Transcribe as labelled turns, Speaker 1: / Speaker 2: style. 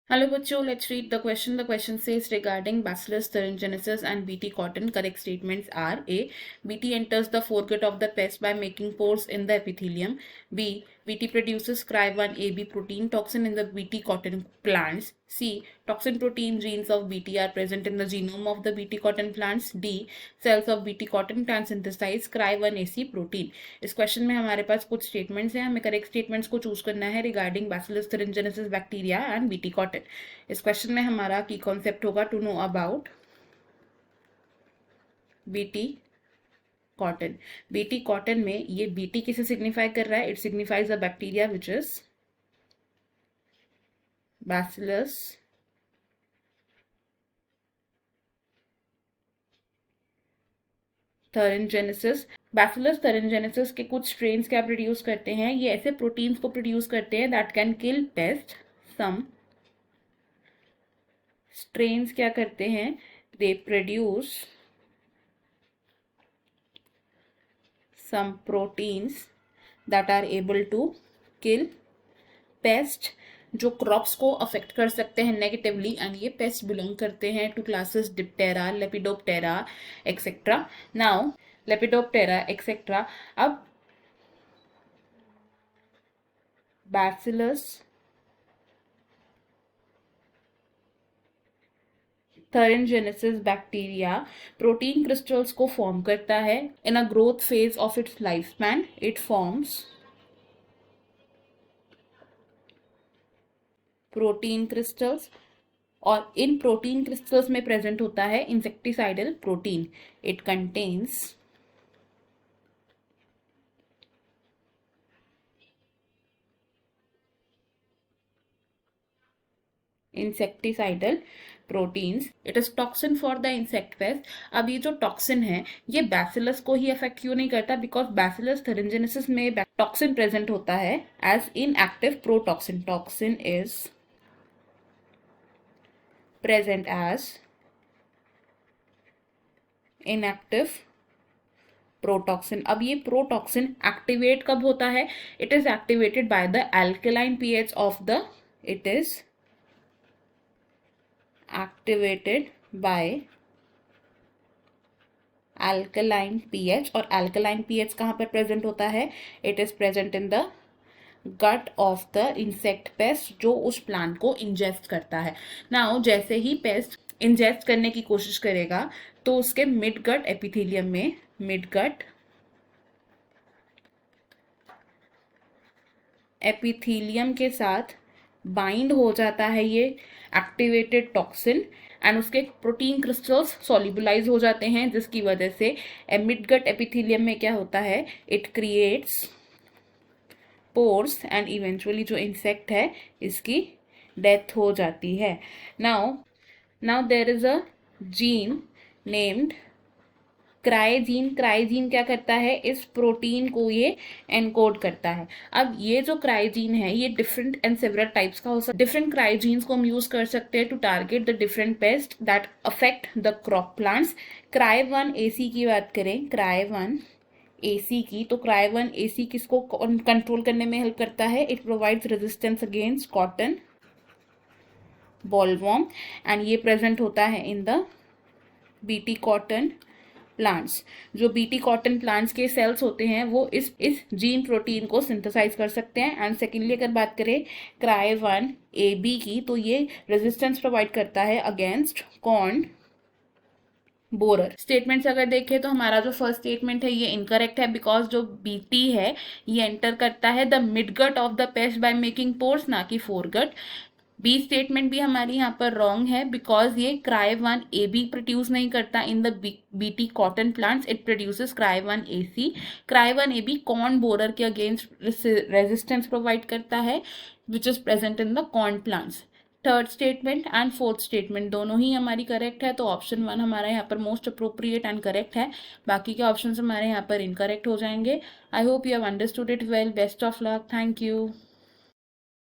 Speaker 1: Hello बच्चों, let's read the question. The question says regarding Bacillus thuringiensis and Bt cotton. Correct statements are: A. Bt enters the foregut of the pest by making pores in the epithelium. B. Bt produces Cry1AB protein toxin in the Bt cotton plants. C. Toxin protein genes of Bt are present in the genome of the Bt cotton plants. D. Cells of Bt cotton plant synthesize Cry1AC protein. इस question में हमारे पास कुछ statements हैं, हमें correct statements को choose करना है regarding Bacillus thuringiensis bacteria and BT cotton. इस क्वेश्चन में हमारा की कॉन्सेप्ट होगा to know about BT cotton. BT cotton में ये बीटी किसे सिग्निफाई कर रहा है? It signifies a bacteria which is Bacillus thuringiensis। Bacillus thuringiensis के कुछ स्ट्रेन्स क्या प्रोड्यूस करते हैं? ये ऐसे प्रोटीन्स को प्रोड्यूस करते हैं that can kill pest. Some strains क्या करते हैं? They produce some proteins that are able to kill pest जो क्रॉप्स को अफेक्ट कर सकते हैं नेगेटिवली, एंड ये पेस्ट बिलोंग करते हैं to classes Diptera, Lepidoptera etcetera. Now Lepidoptera etcetera. अब Bacillus thuringiensis bacteria protein crystals को फॉर्म करता है in a growth phase of its life span. It forms protein crystals, और इन प्रोटीन क्रिस्टल्स में प्रेजेंट होता है insecticidal protein. It contains insecticidal proteins. It is toxin for the insect paste. अब ये जो टॉक्सिन है ये बैसिलस को ही अफेक्ट क्यों नहीं करता? बिकॉज बैसिलस thuringiensis में टॉक्सिन प्रेजेंट होता है as inactive protoxin. Toxin is present as inactive protoxin. अब ये प्रोटॉक्सिन एक्टिवेट कब होता है? It is activated by the alkaline pH of the it is activated by alkaline pH। और alkaline pH कहाँ पर प्रेजेंट होता है? It is present in the gut of the insect pest जो उस प्लांट को इंजेस्ट करता है। नाउ जैसे ही पेस्ट इंजेस्ट करने की कोशिश करेगा तो उसके मिड गट एपिथेलियम में, मिड गट एपिथेलियम के साथ बाइंड हो जाता है ये एक्टिवेटेड टॉक्सिन, एंड उसके प्रोटीन क्रिस्टल्स सॉल्युबलाइज हो जाते हैं, जिसकी वजह से मिडगट एपिथेलियम में क्या होता है? It creates pores and eventually जो इंसेक्ट है इसकी डेथ हो जाती है। Now there is a gene named cry gene. Cry gene क्या करता है? इस प्रोटीन को ये एनकोड करता है। अब ये जो क्राइजीन है ये डिफरेंट एंड सेवरल टाइप्स का हो सकता है। डिफरेंट क्राइजीन्स को हम यूज कर सकते हैं to target the different pest that affect the crop plants. Cry1AC की बात करें, Cry1AC की, तो Cry1AC किसको कंट्रोल करने में हेल्प करता है? It provides resistance against cotton bollworm, and ये प्रेजेंट होता है in the BT cotton plants. जो बीटी कॉटन प्लांट्स के सेल्स होते हैं वो इस जीन प्रोटीन को सिंथेसाइज कर सकते हैं। एंड सेकेंडली अगर बात करें Cry1AB की, तो ये रेजिस्टेंस प्रोवाइड करता है अगेंस्ट कॉर्न बोरर। स्टेटमेंट्स अगर देखें तो हमारा जो फर्स्ट स्टेटमेंट है ये इनकरेक्ट है, बिकॉज जो बीटी है ये एंटर करता है the midgut of the paste by making pores, ना कि फोरगट। बी स्टेटमेंट भी हमारी यहाँ पर रॉन्ग है, बिकॉज ये Cry1AB प्रोड्यूस नहीं करता in the BT cotton plants, it produces Cry1AC। Cry1AB corn borer के अगेंस्ट रेजिस्टेंस प्रोवाइड करता है which is present in the corn plants. Third statement and fourth statement दोनों ही हमारी करेक्ट है, तो ऑप्शन 1 हमारा यहाँ पर मोस्ट अप्रोप्रिएट एंड करेक्ट है। बाकी के ऑप्शन हमारे यहाँ पर इनकरेक्ट हो जाएंगे। I hope you have understood it well. Best of luck. Thank you.